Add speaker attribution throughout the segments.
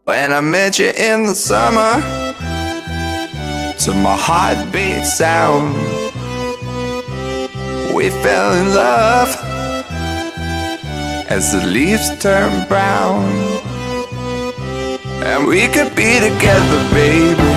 Speaker 1: When I met you in the summer, to my heartbeat sound, we fell in love as the leaves turn brown. And we could be together, baby,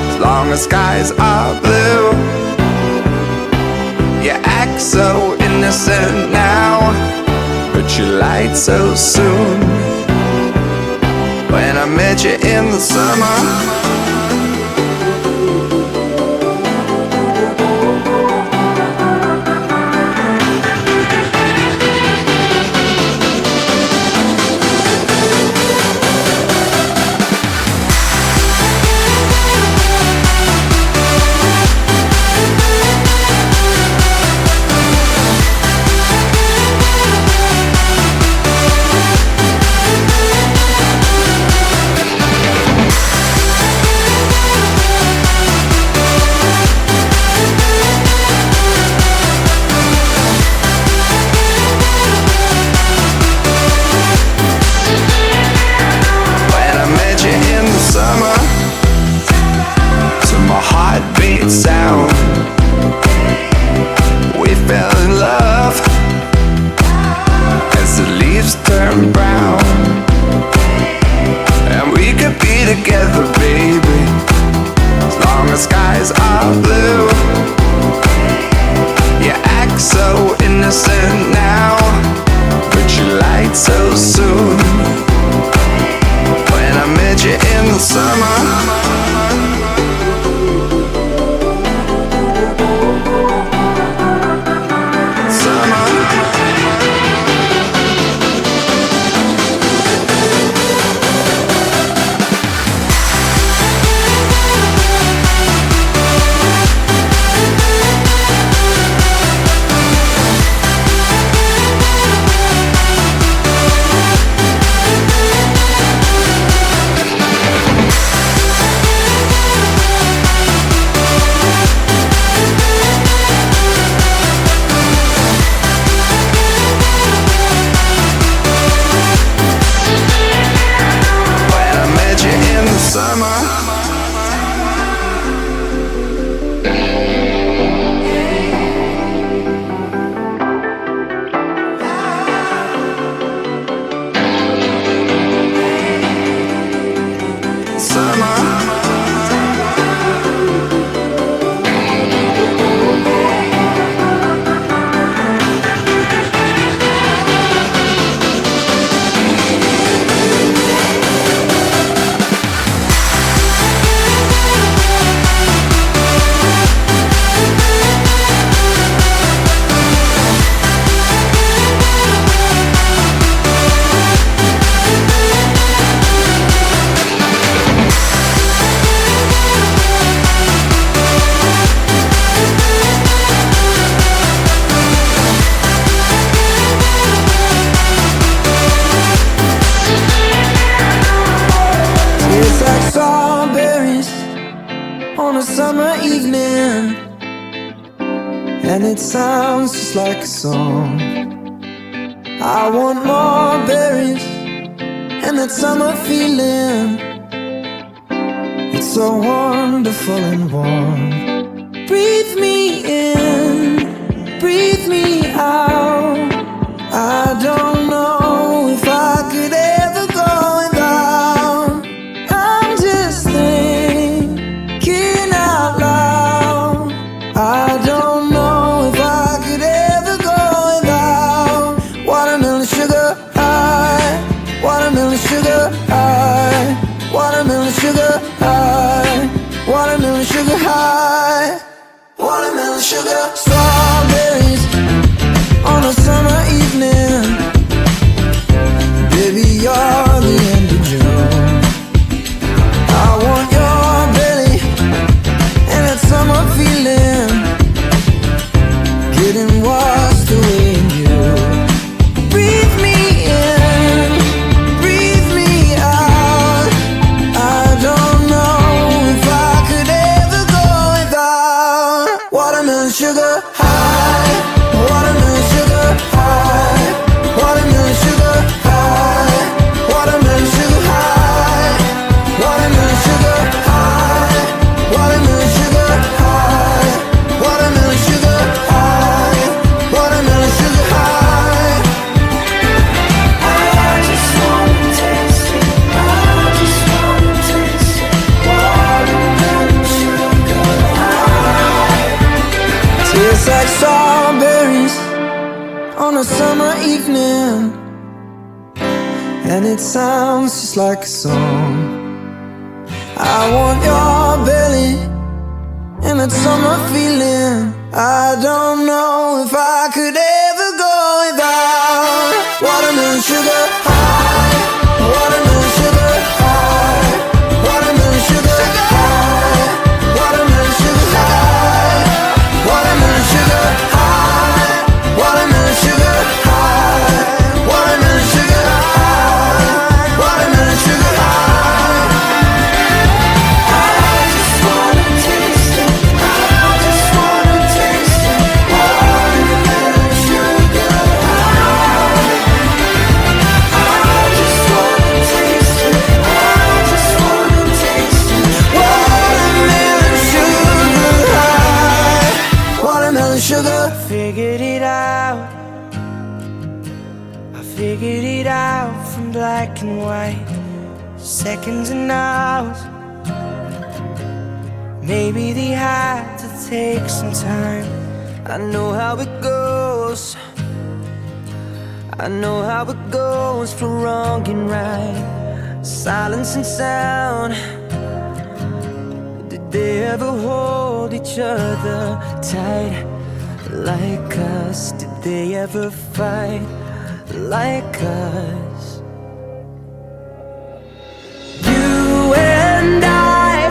Speaker 1: as long as skies are blue. You act so innocent now, but you lied so soon. When I met you in the summer, sound, we fell in love as the leaves turn brown. And we could be together, baby, as long as skies are blue. You act so innocent now, but you lied so soon. When I met you in the summer,
Speaker 2: summer evening, and it sounds just like a song. I want more berries and that summer feeling. It's so wonderful and warm. Breathe me in, breathe me out. I don't know if I could ever go without. I'm just thinking out loud. I don't know if I could ever go without watermelon sugar high, watermelon sugar high, watermelon sugar high, watermelon sugar high, watermelon sugar. Strawberries on a summer evening. Baby, you're the end of June. I want your belly and that summer feeling, getting washed away in you. Breathe me in, breathe me out. I don't know if I could ever go without watermelon sugar high, watermelon sugar high, watermelon sugar high, watermelon sugar high, watermelon sugar high, watermelon sugar high, watermelon sugar high, watermelon sugar high. I just wanna taste it, I just wanna taste it, watermelon sugar high. Tastes like strawberries on a summer evening, and it sounds just like a song. I want your belly and that summer feeling. I don't know if I could ever go without watermelon sugar high, watermelon sugar high, watermelon sugar high, watermelon sugar high, watermelon sugar high, watermelon sugar high, watermelon sugar high, watermelon sugar high. I just wanna taste it, I just wanna taste it, watermelon sugar high. I just wanna taste it, I just wanna taste it, watermelon sugar high, watermelon sugar. Figured it out, I figured it out from black and white, seconds and hours. Maybe they had to take some time. I know how it goes, I know how it goes for wrong and right, silence and sound. Did they ever hold each other tight like us? Did they ever fight like us? You and I,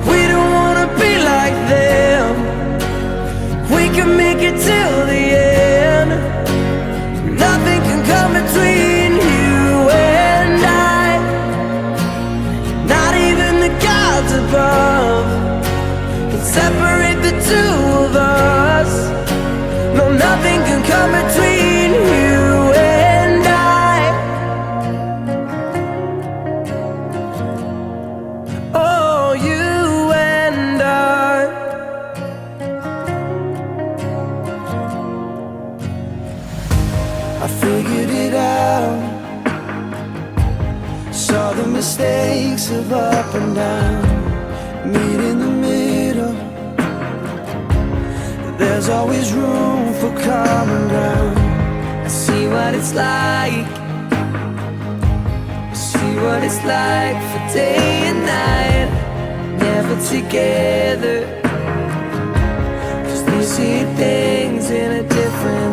Speaker 2: we don't wanna be like them. We can make it till the end. Nothing can come between you and I, not even the gods above can separate the two of us. No, nothing can come between you and I. Oh, you and I. I figured it out, saw the mistakes of up and down, meet in the middle. There's always room for common ground. I see what it's like, I see what it's like for day and night, never together, 'cause they see things in a different